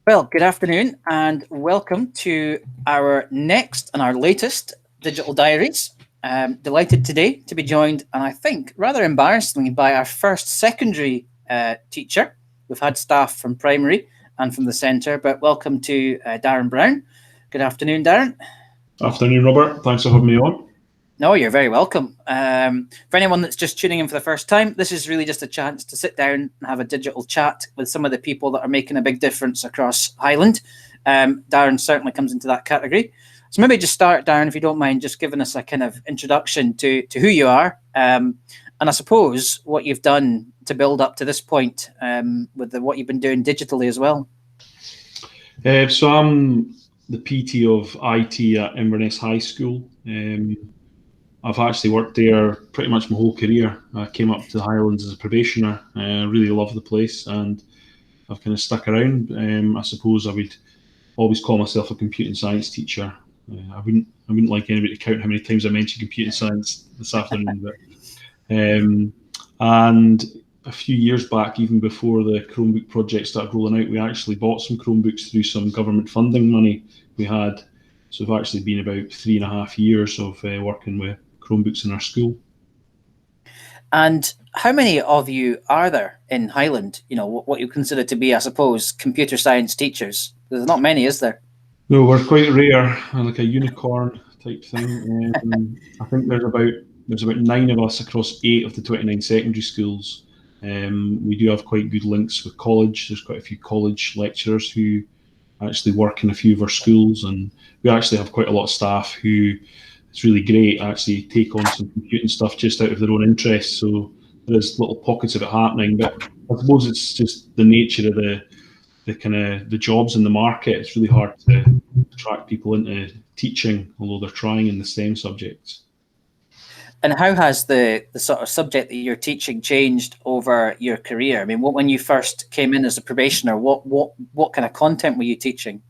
Well, good afternoon and welcome to our next and our latest Digital Diaries. Delighted today to be joined, and I think rather embarrassingly, by our first secondary teacher. We've had staff from primary and from the centre, but welcome to Darren Brown. Good afternoon, Darren. Afternoon, Robert. Thanks for having me on. No, you're very welcome. For anyone that's just tuning in for the first time, this is really just a chance to sit down and have a digital chat with some of the people that are making a big difference across Highland. Darren certainly comes into that category. So maybe just start, Darren, if you don't mind, just giving us a kind of introduction to who you are, and I suppose what you've done to build up to this point with what you've been doing digitally as well. So I'm the PT of IT at Inverness High School. I've actually worked there pretty much my whole career. I came up to the Highlands as a probationer. I really love the place, and I've kind of stuck around. I suppose I would always call myself a computing science teacher. I wouldn't like anybody to count how many times I mentioned computing science this afternoon, and a few years back, even before the Chromebook project started rolling out, we actually bought some Chromebooks through some government funding money we had. So it's actually been about 3.5 years of working with Chromebooks in our school. And how many of you are there in Highland? You know, what you consider to be, I suppose, computer science teachers? There's not many, is there? No, we're quite rare, like a unicorn type thing. I think there's about 9 of us across 8 of the 29 secondary schools. We do have quite good links with college. There's quite a few college lecturers who actually work in a few of our schools, and we actually have quite a lot of staff who it's really great actually take on some computing stuff just out of their own interest. So there's little pockets of it happening, but I suppose it's just the nature of the kind of the jobs in the market. It's really hard to attract people into teaching, although they're trying in the STEM subjects. And how has the sort of subject that you're teaching changed over your career? I mean, when you first came in as a probationer, what kind of content were you teaching?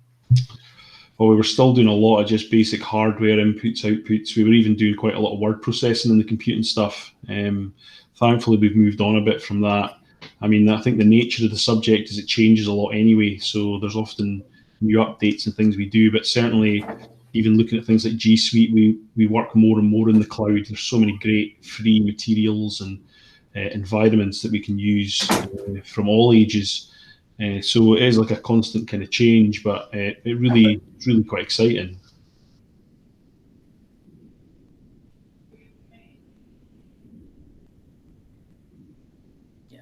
Well, we were still doing a lot of just basic hardware inputs, outputs. We were even doing quite a lot of word processing in the computing stuff. Thankfully, we've moved on a bit from that. I mean, I think the nature of the subject is it changes a lot anyway. So there's often new updates and things we do, but certainly even looking at things like G Suite, we work more and more in the cloud. There's so many great free materials and environments that we can use from all ages. So it is like a constant kind of change, but it's really quite exciting. Yeah.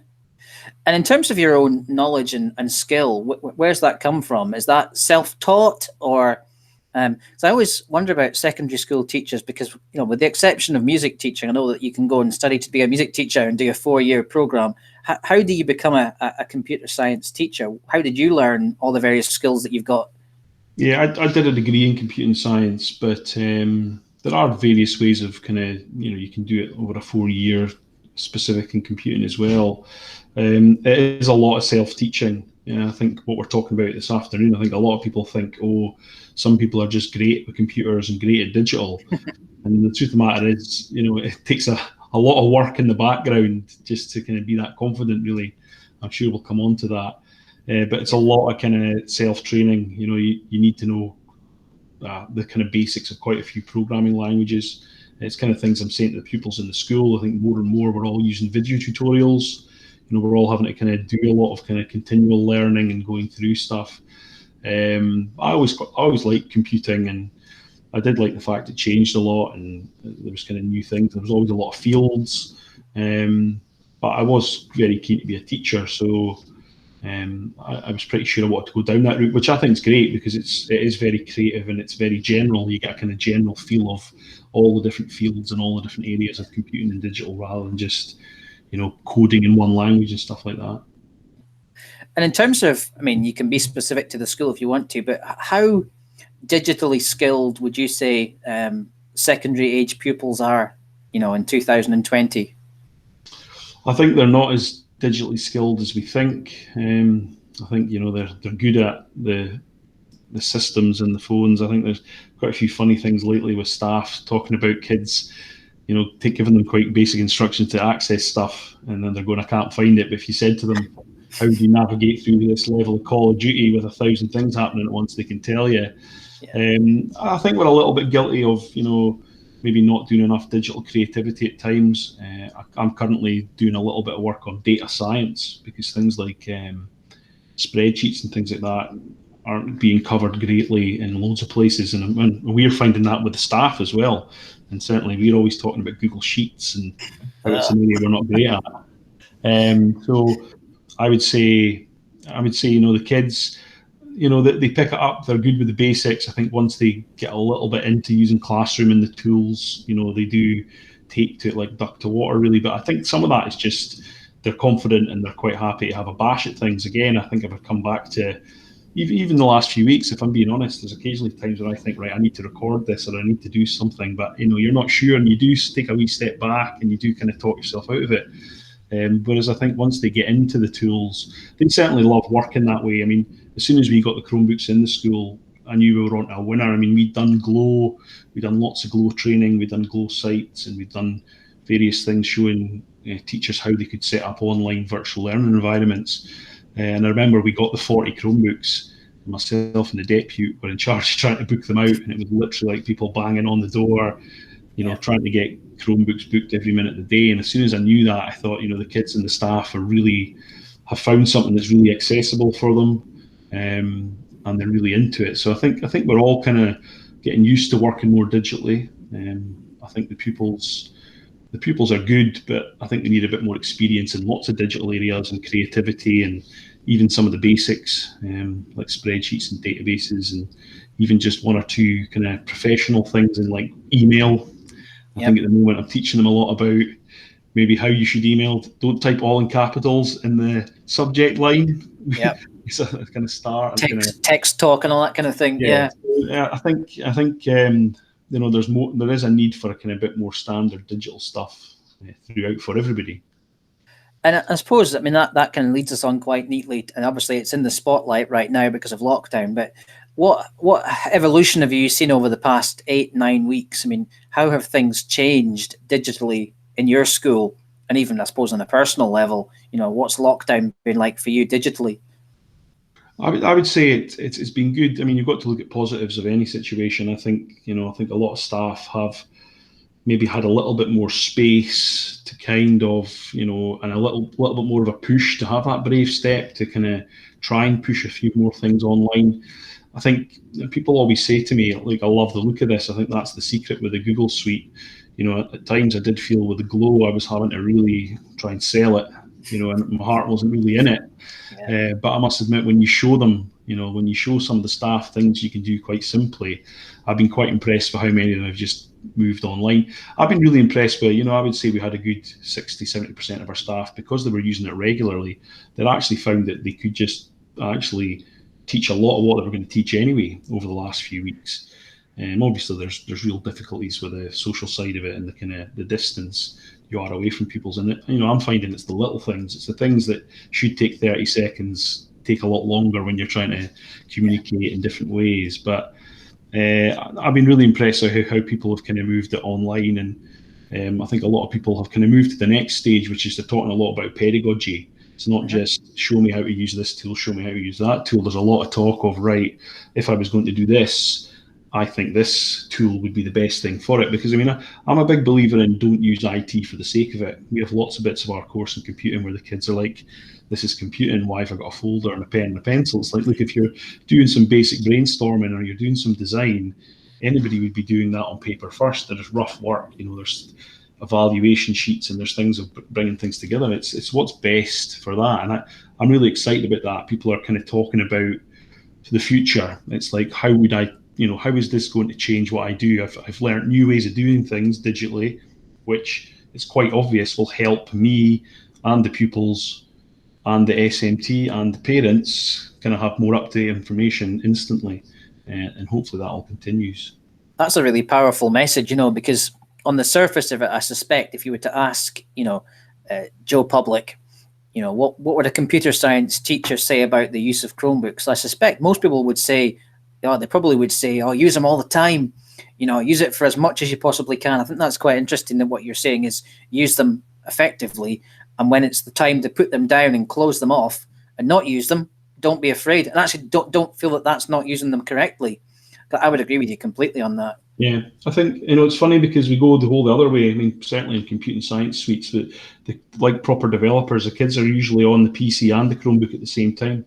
And in terms of your own knowledge and skill, where's that come from? Is that self-taught or? So I always wonder about secondary school teachers because, with the exception of music teaching, I know that you can go and study to be a music teacher and do a 4-year program. How do you become a computer science teacher? How did you learn all the various skills that you've got? Yeah, I did a degree in computing science, but there are various ways of kind of, you can do it over a 4-year specific in computing as well. It is a lot of self-teaching. I think what we're talking about this afternoon, I think a lot of people think, oh, some people are just great with computers and great at digital. And the truth of the matter is, it takes a lot of work in the background just to kind of be that confident, really. I'm sure we'll come on to that. But it's a lot of kind of self-training. You need to know the kind of basics of quite a few programming languages. It's kind of things I'm saying to the pupils in the school. I think more and more we're all using video tutorials. We're all having to kind of do a lot of kind of continual learning and going through stuff. I always liked computing, and I did like the fact it changed a lot and there was kind of new things. There was always a lot of fields, but I was very keen to be a teacher, so I was pretty sure I wanted to go down that route, which I think is great because it is very creative and it's very general. You get a kind of general feel of all the different fields and all the different areas of computing and digital rather than just coding in one language and stuff like that. And in terms of, I mean, you can be specific to the school if you want to, but how digitally skilled would you say secondary age pupils are, in 2020? I think they're not as digitally skilled as we think. I think they're good at the systems and the phones. I think there's quite a few funny things lately with staff talking about kids, giving them quite basic instructions to access stuff, and then they're going, I can't find it. But if you said to them, how do you navigate through this level of Call of Duty with 1,000 things happening at once, they can tell you. I think we're a little bit guilty of, maybe not doing enough digital creativity at times. I'm currently doing a little bit of work on data science, because things like spreadsheets and things like that aren't being covered greatly in loads of places, and we're finding that with the staff as well. And certainly we're always talking about Google Sheets and how it's an area we're not great at. So I would say, the kids, they pick it up. They're good with the basics. I think once they get a little bit into using Classroom and the tools, they do take to it like duck to water, really. But I think some of that is just they're confident and they're quite happy to have a bash at things again. I think if I come back to even the last few weeks, if I'm being honest, there's occasionally times when I think, right, I need to record this or I need to do something, but you're not sure, and you do take a wee step back and you do kind of talk yourself out of it. Whereas I think once they get into the tools, they certainly love working that way. I mean, as soon as we got the Chromebooks in the school, I knew we were on to a winner. I mean, we'd done Glow, we'd done lots of Glow training, we'd done Glow sites, and we'd done various things showing teachers how they could set up online virtual learning environments. And I remember we got the 40 Chromebooks, myself and the deputy were in charge of trying to book them out, and it was literally like people banging on the door, trying to get Chromebooks booked every minute of the day. And as soon as I knew that, I thought, the kids and the staff have found something that's really accessible for them, and they're really into it. So I think we're all kind of getting used to working more digitally. I think the pupils are good, but I think they need a bit more experience in lots of digital areas and creativity, and even some of the basics, like spreadsheets and databases, and even just one or two kind of professional things in like email. I think at the moment I'm teaching them a lot about maybe how you should email. Don't type all in capitals in the subject line. Yeah. So it's kind of start text talk and all that kind of thing. Yeah. I think there is a need for a kind of bit more standard digital stuff throughout for everybody. And I suppose, that kind of leads us on quite neatly, and obviously it's in the spotlight right now because of lockdown, but what evolution have you seen over the past 8-9 weeks? I mean, how have things changed digitally in your school, and even, I suppose, on a personal level? What's lockdown been like for you digitally? I would say it's been good. I mean, you've got to look at positives of any situation. I think a lot of staff have maybe had a little bit more space to kind of, and a little bit more of a push to have that brave step to kind of try and push a few more things online. I think people always say to me, like, I love the look of this. I think that's the secret with the Google Suite. At times I did feel with the Glow, I was having to really try and sell it, and my heart wasn't really in it. Yeah. But I must admit, when you show them, when you show some of the staff things you can do quite simply, I've been quite impressed by how many of them have just moved online. I've been really impressed by, I would say we had a good 60-70% of our staff, because they were using it regularly, they actually found that they could just actually teach a lot of what they were going to teach anyway over the last few weeks. Obviously, there's real difficulties with the social side of it and the kind of the distance you are away from people's. And I'm finding it's the little things. It's the things that should take 30 seconds take a lot longer when you're trying to communicate in different ways. But I've been really impressed with how people have kind of moved it online, and I think a lot of people have kind of moved to the next stage, which is they're talking a lot about pedagogy. It's not just show me how to use this tool, show me how to use that tool. There's a lot of talk of, right, if I was going to do this, I think this tool would be the best thing for it. Because I'm a big believer in don't use IT for the sake of it. We have lots of bits of our course in computing where the kids are like, this is computing, why have I got a folder and a pen and a pencil? It's like, look, if you're doing some basic brainstorming or you're doing some design, anybody would be doing that on paper first. There's rough work, there's evaluation sheets, and there's things of bringing things together. It's what's best for that. And I'm really excited about that. People are kind of talking about the future. It's like, how would I, how is this going to change what I do? I've learned new ways of doing things digitally, which it's quite obvious will help me and the pupils and the SMT and the parents kind of have more up-to-date information instantly. And hopefully that all continues. That's a really powerful message, because on the surface of it, I suspect if you were to ask, Joe Public, what would a computer science teacher say about the use of Chromebooks? I suspect most people would say, they probably would say, use them all the time. Use it for as much as you possibly can. I think that's quite interesting that what you're saying is use them effectively. And when it's the time to put them down and close them off, and not use them, don't be afraid, and actually don't feel that that's not using them correctly. I would agree with you completely on that. Yeah, I think, it's funny because we go the whole other way. I mean, certainly in computing science suites, but like proper developers, the kids are usually on the PC and the Chromebook at the same time.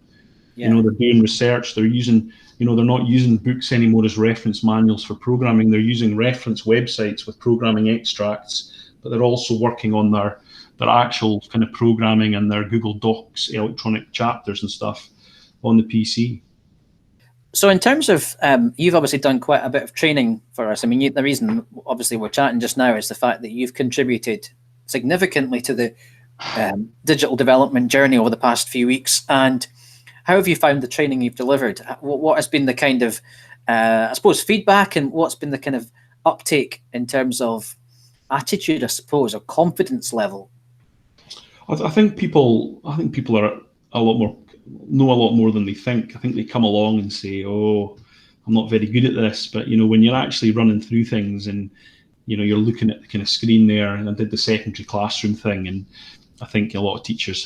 Yeah. They're doing research. They're using, they're not using books anymore as reference manuals for programming. They're using reference websites with programming extracts, but they're also working on their actual kind of programming and their Google Docs electronic chapters and stuff on the PC. So in terms of, you've obviously done quite a bit of training for us. I mean, the reason obviously we're chatting just now is the fact that you've contributed significantly to the digital development journey over the past few weeks. And how have you found the training you've delivered? What has been the kind of, I suppose, feedback, and what's been the kind of uptake in terms of attitude, I suppose, or confidence level? I think people are know a lot more than they think. I think they come along and say, "Oh, I'm not very good at this," but when you're actually running through things and you're looking at the kind of screen there, and I did the secondary classroom thing, and I think a lot of teachers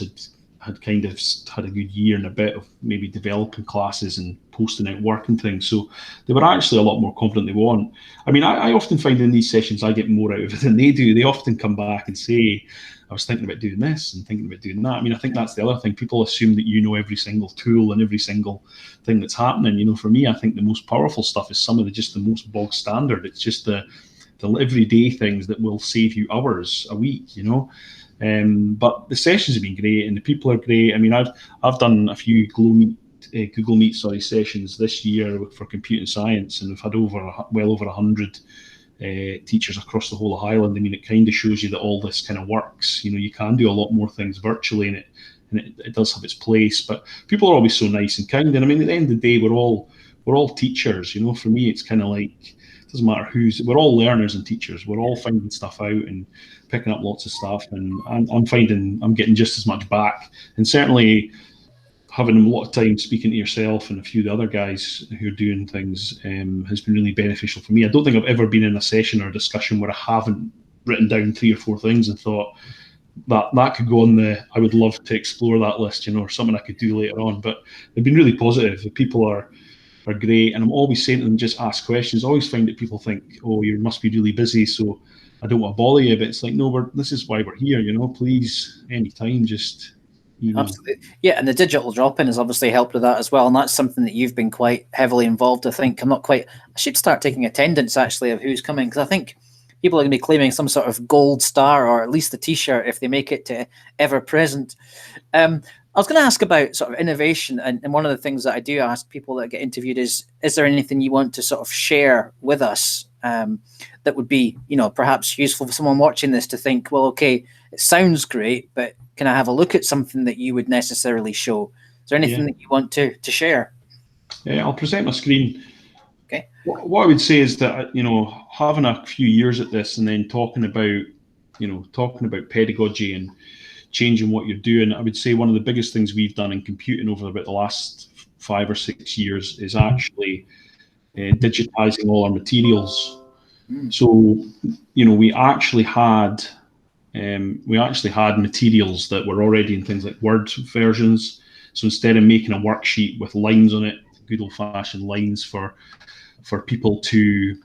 had kind of had a good year and a bit of maybe developing classes and posting out work and things. So they were actually a lot more confident they want. I mean, I often find in these sessions I get more out of it than they do. They often come back and say, I was thinking about doing this and thinking about doing that. I mean, I think that's the other thing. People assume that you know every single tool and every single thing that's happening. For me, I think the most powerful stuff is some of the most bog standard. It's just the everyday things that will save you hours a week, But the sessions have been great and the people are great. I mean, I've done a few Google Meet sessions this year for computing science, and we've had well over 100 teachers across the whole of Highland. I mean, it kind of shows you that all this kind of works. You can do a lot more things virtually, and it does have its place. But people are always so nice and kind. And I mean, at the end of the day, we're all teachers. For me, it's kind of like, it doesn't matter we're all learners and teachers. We're all finding stuff out and picking up lots of stuff, and I'm finding I'm getting just as much back. And certainly having a lot of time speaking to yourself and a few of the other guys who are doing things has been really beneficial for me. I don't think I've ever been in a session or a discussion where I haven't written down 3 or 4 things and thought that could go on I would love to explore that list, or something I could do later on. But they've been really positive. The people are great, and I'm always saying to them, just ask questions. I always find that people think, oh, you must be really busy, so I don't want to bother you. But it's like, no, this is why we're here, Please, anytime, just email. Absolutely. Yeah, and the digital drop-in has obviously helped with that as well, and that's something that you've been quite heavily involved. I think I should start taking attendance actually of who's coming, because I think people are going to be claiming some sort of gold star or at least a T-shirt if they make it to ever present. I was going to ask about sort of innovation, and one of the things that I do ask people that get interviewed is there anything you want to sort of share with us that would be, perhaps useful for someone watching this to think, well, okay, it sounds great, but can I have a look at something that you would necessarily show? Is there anything that you want to share? Yeah, I'll present my screen. Okay. What I would say is that, having a few years at this and then talking about pedagogy and changing what you're doing, I would say one of the biggest things we've done in computing over about the last 5 or 6 years is actually digitizing all our materials. So, we actually had materials that were already in things like Word versions. So instead of making a worksheet with lines on it, good old-fashioned lines for people to,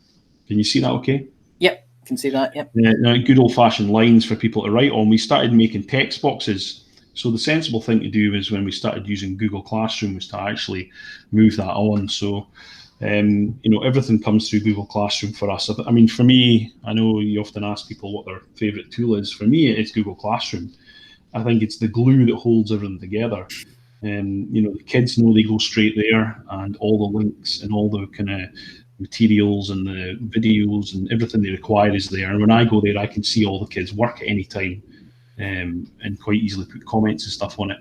can you see that okay? Yep, can see that, yep. Good old-fashioned lines for people to write on. We started making text boxes. So the sensible thing to do is when we started using Google Classroom was to actually move that on. So, everything comes through Google Classroom for us. I mean, for me, I know you often ask people what their favorite tool is. For me, it's Google Classroom. I think it's the glue that holds everything together. The kids know they go straight there, and all the links and all the kind of materials and the videos and everything they require is there. And when I go there, I can see all the kids' work at any time and quite easily put comments and stuff on it.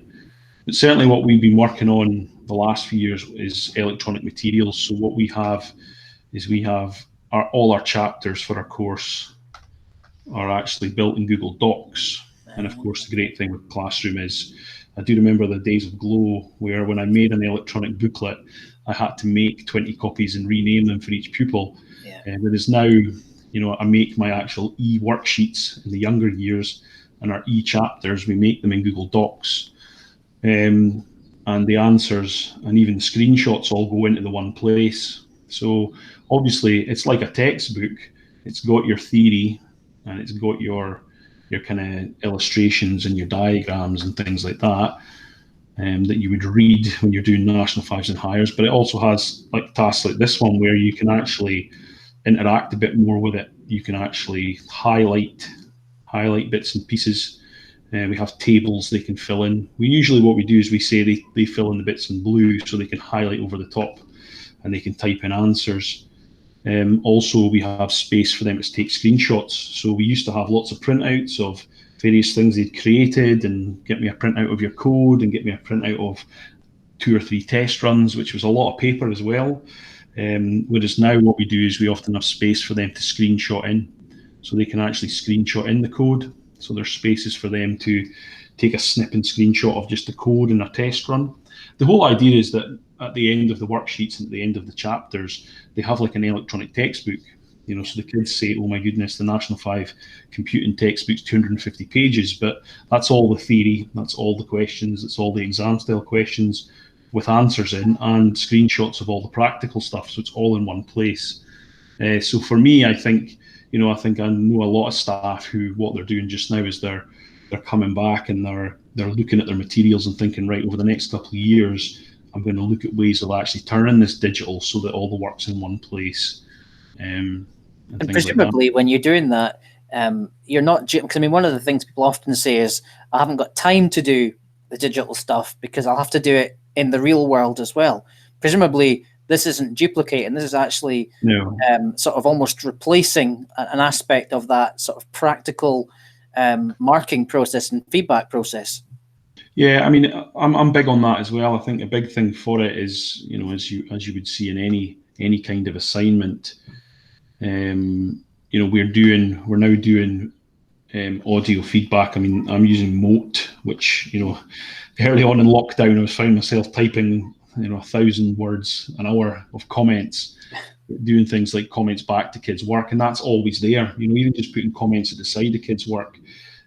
But certainly what we've been working on the last few years is electronic materials. So what we have is all our chapters for our course are actually built in Google Docs. And of course, the great thing with Classroom is I do remember the days of Glow where when I made an electronic booklet, I had to make 20 copies and rename them for each pupil. Whereas now, I make my actual e-worksheets in the younger years, and our e-chapters, we make them in Google Docs. and the answers and even the screenshots all go into the one place. So obviously it's like a textbook. It's got your theory and it's got your kind of illustrations and your diagrams and things like that, that you would read when you're doing national fives and hires. But it also has like tasks like this one where you can actually interact a bit more with it. You can actually highlight bits and pieces. We have tables they can fill in. What we do is we say they fill in the bits in blue so they can highlight over the top and they can type in answers. Also, we have space for them to take screenshots. So we used to have lots of printouts of various things they'd created and get me a printout of your code and get me a printout of 2 or 3 test runs, which was a lot of paper as well. Whereas now what we do is we often have space for them to screenshot in. So they can actually screenshot in the code. So there's spaces for them to take a snip and screenshot of just the code in a test run. The whole idea is that at the end of the worksheets and at the end of the chapters, they have like an electronic textbook. So the kids say, oh my goodness, the National 5 computing textbook's 250 pages, but that's all the theory, that's all the questions, that's all the exam style questions with answers in and screenshots of all the practical stuff. So it's all in one place. So for me, I think I know a lot of staff who what they're doing just now is they're coming back and they're looking at their materials and thinking, right, over the next couple of years, I'm going to look at ways of actually turning this digital so that all the work's in one place. And presumably when you're doing that, you're not, because I mean, one of the things people often say is, I haven't got time to do the digital stuff because I'll have to do it in the real world as well. Presumably this isn't duplicating, this is actually sort of almost replacing an aspect of that sort of practical marking process and feedback process. Yeah, I mean, I'm big on that as well. I think a big thing for it is, as you would see in any kind of assignment, we're now doing audio feedback. I mean, I'm using Moat, which early on in lockdown, I was finding myself typing 1,000 words an hour of comments, doing things like comments back to kids' work, and that's always there. Even just putting comments at the side of kids' work.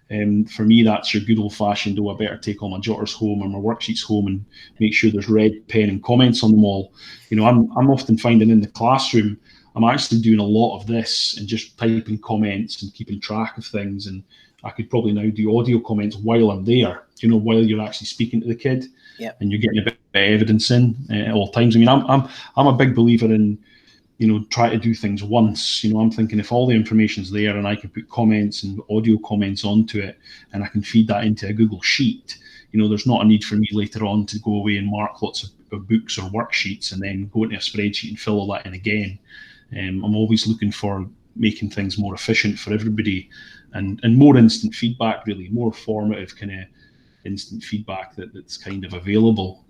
For me, that's your good old-fashioned, I better take all my jotters home or my worksheets home and make sure there's red pen and comments on them all. I'm often finding in the classroom, I'm actually doing a lot of this and just typing comments and keeping track of things. And I could probably now do audio comments while I'm there, while you're actually speaking to the kid. Yep. And you're getting a bit of evidence in at all times. I mean, I'm a big believer in, try to do things once. I'm thinking if all the information's there and I can put comments and audio comments onto it and I can feed that into a Google Sheet, there's not a need for me later on to go away and mark lots of books or worksheets and then go into a spreadsheet and fill all that in again. I'm always looking for making things more efficient for everybody and more instant feedback, really, more formative kind of instant feedback that's kind of available.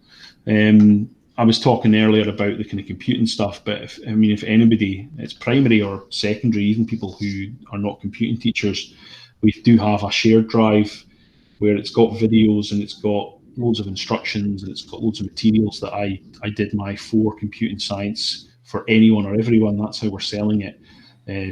I was talking earlier about the kind of computing stuff, but if anybody, it's primary or secondary, even people who are not computing teachers, we do have a shared drive where it's got videos and it's got loads of instructions and it's got loads of materials that I did my 4 computing science for anyone or everyone. That's how we're selling it.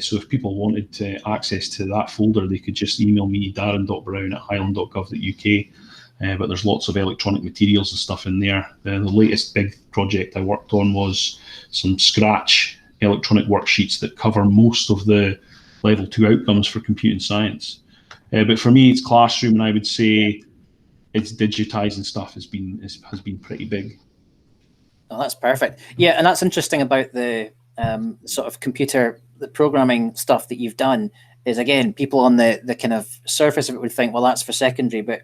So if people wanted access to that folder, they could just email me, darren.brown@highland.gov.uk. But there's lots of electronic materials and stuff in there. The latest big project I worked on was some Scratch electronic worksheets that cover most of the level 2 outcomes for computing science. But for me, it's classroom, and I would say it's digitizing stuff has been pretty big. Oh, that's perfect. Yeah, and that's interesting about the sort of the programming stuff that you've done is, again, people on the kind of surface of it would think, well, that's for secondary, but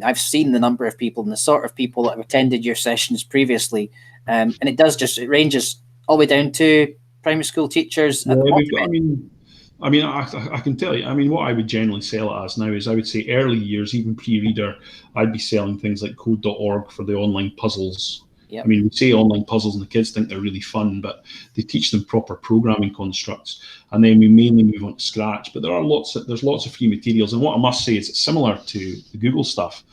I've seen the number of people and the sort of people that have attended your sessions previously, and it ranges all the way down to primary school teachers. Yeah, I can tell you, what I would generally sell it as now is I would say early years, even pre-reader, I'd be selling things like code.org for the online puzzles. Yep. We say online puzzles and the kids think they're really fun, but they teach them proper programming constructs. And then we mainly move on to Scratch, but there's lots of free materials. And what I must say is it's similar to the Google stuff.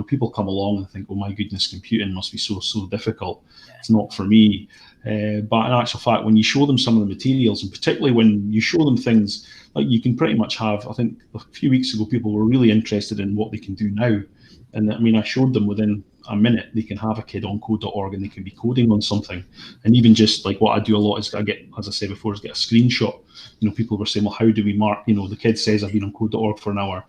people come along and think, oh my goodness, computing must be so difficult. Yeah. It's not for me. But in actual fact, when you show them some of the materials, and particularly when you show them things like you can pretty much have, I think a few weeks ago, people were really interested in what they can do now. And I mean, I showed them within a minute, they can have a kid on code.org and they can be coding on something. And even just like what I do a lot is I get, as I said before, is get a screenshot. People were saying, well, how do we mark, the kid says I've been on code.org for an hour.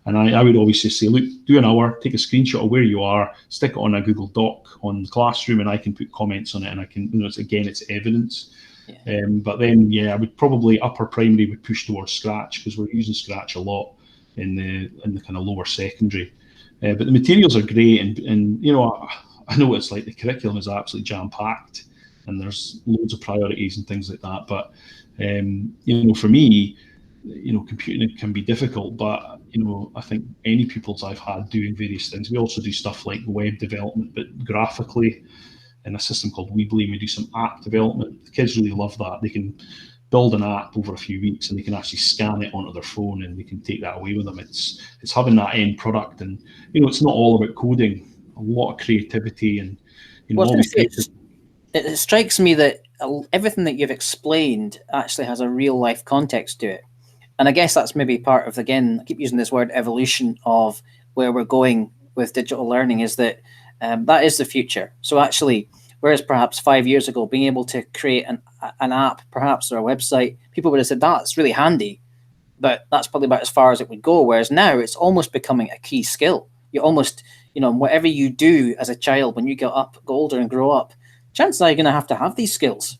And I would always just say, look, do an hour, take a screenshot of where you are, stick it on a Google Doc on the Classroom, and I can put comments on it, and I can, it's evidence. Yeah. But then, I would probably upper primary would push towards Scratch, because we're using Scratch a lot in the kind of lower secondary. But the materials are great, and I know it's like the curriculum is absolutely jam packed, and there's loads of priorities and things like that. But for me, computing can be difficult, but I think any pupils I've had doing various things. We also do stuff like web development, but graphically in a system called Weebly. We do some app development. The kids really love that. They can build an app over a few weeks, and they can actually scan it onto their phone, and they can take that away with them. It's having that end product, and it's not all about coding. A lot of creativity, and it strikes me that everything that you've explained actually has a real life context to it. And I guess that's maybe part of, again, I keep using this word evolution of where we're going with digital learning, is that that is the future. So actually, whereas perhaps 5 years ago, being able to create an app, perhaps, or a website, people would have said, that's really handy, but that's probably about as far as it would go. Whereas now it's almost becoming a key skill. You almost, whatever you do as a child, when you get older and grow up, chances are you're going to have these skills.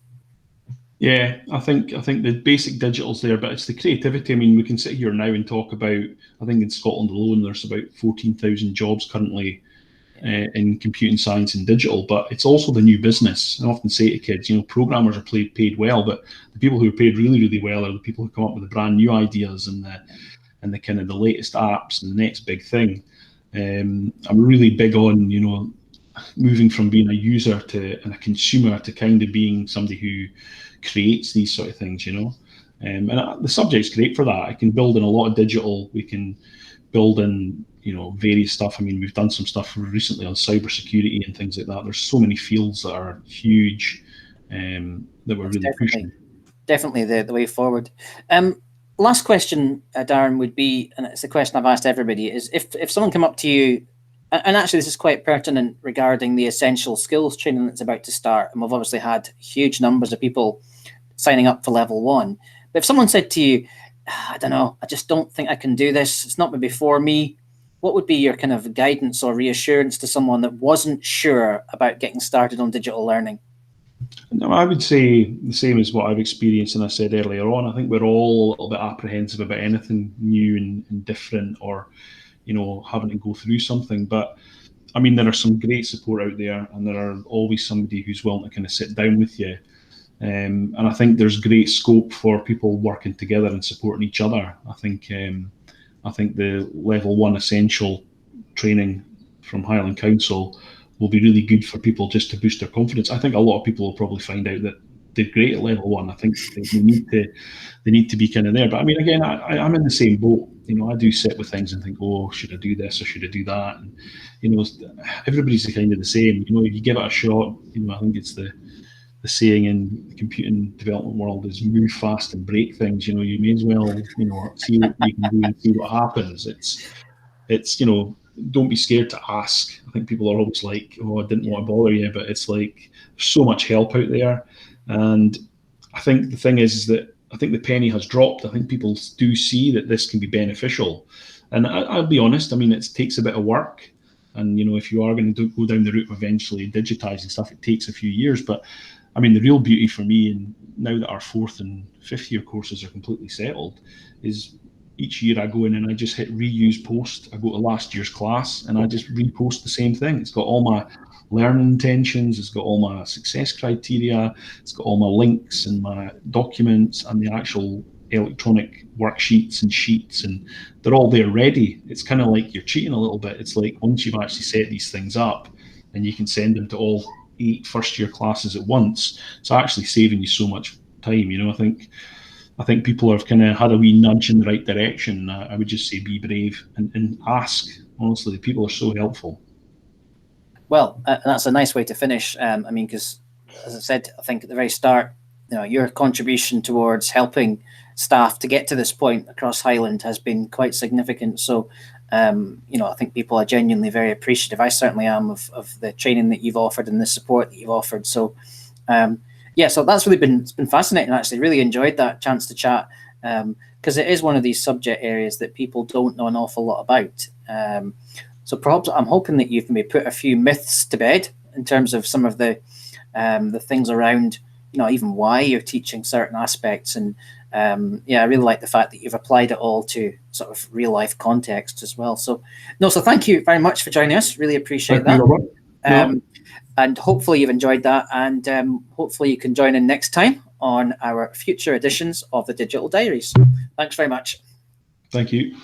Yeah, I think the basic digital's there, but it's the creativity. I mean, we can sit here now and talk about, I think in Scotland alone, there's about 14,000 jobs currently in computing science and digital, but it's also the new business. I often say to kids, programmers are paid well, but the people who are paid really, really well are the people who come up with the brand new ideas and the kind of the latest apps and the next big thing. I'm really big on, moving from being a user and a consumer to kind of being somebody who creates these sort of things, and the subject's great for that. I can build in a lot of digital. We can build in, various stuff. I mean, we've done some stuff recently on cybersecurity and things like that. There's so many fields that are huge that we're really pushing. Definitely the way forward. Last question, Darren, would be, and it's a question I've asked everybody, is if someone come up to you, and actually this is quite pertinent regarding the essential skills training that's about to start, and we've obviously had huge numbers of people signing up for level 1. But if someone said to you, I don't know, I just don't think I can do this, it's not maybe for me, what would be your kind of guidance or reassurance to someone that wasn't sure about getting started on digital learning? No, I would say the same as what I've experienced, and I said earlier on. I think we're all a little bit apprehensive about anything new and different, or having to go through something. But I mean, there are some great support out there, and there are always somebody who's willing to kind of sit down with you. And I think there's great scope for people working together and supporting each other. I think the level 1 essential training from Highland Council will be really good for people just to boost their confidence. I think a lot of people will probably find out that they're great at level 1. I think they need to be kind of there. But I mean, again, I'm in the same boat. I do sit with things and think, oh, should I do this or should I do that? And everybody's kind of the same. If you give it a shot, I think it's the saying in the computing development world is move fast and break things. You may as well, see what you can do and see what happens. It's don't be scared to ask. I think people are always like, oh, I didn't want to bother you, but it's like there's so much help out there. And I think the thing is that I think the penny has dropped. I think people do see that this can be beneficial. And I'll be honest, I mean, it takes a bit of work. And, if you are going to go down the route of eventually digitizing stuff, it takes a few years. But I mean, the real beauty for me, and now that our 4th and 5th year courses are completely settled, is each year I go in and I just hit reuse post. I go to last year's class and I just repost the same thing. It's got all my learning intentions, it's got all my success criteria, it's got all my links and my documents and the actual electronic worksheets and sheets, and they're all there ready. It's kind of like you're cheating a little bit. It's like once you've actually set these things up and you can send them to all 8 first-year classes at once, it's actually saving you so much time. I think people have kind of had a wee nudge in the right direction. I would just say be brave and ask. Honestly, the people are so helpful. Well, that's a nice way to finish. I mean, because as I said, I think at the very start, your contribution towards helping staff to get to this point across Highland has been quite significant. So, I think people are genuinely very appreciative. I certainly am of the training that you've offered and the support that you've offered. So, so that's really it's been fascinating. Actually, really enjoyed that chance to chat, because it is one of these subject areas that people don't know an awful lot about. So perhaps I'm hoping that you've maybe put a few myths to bed in terms of some of the things around, even why you're teaching certain aspects. And I really like the fact that you've applied it all to sort of real life context as well. So thank you very much for joining us. Really appreciate that. And hopefully you've enjoyed that, and hopefully you can join in next time on our future editions of the Digital Diaries. Thanks very much. Thank you.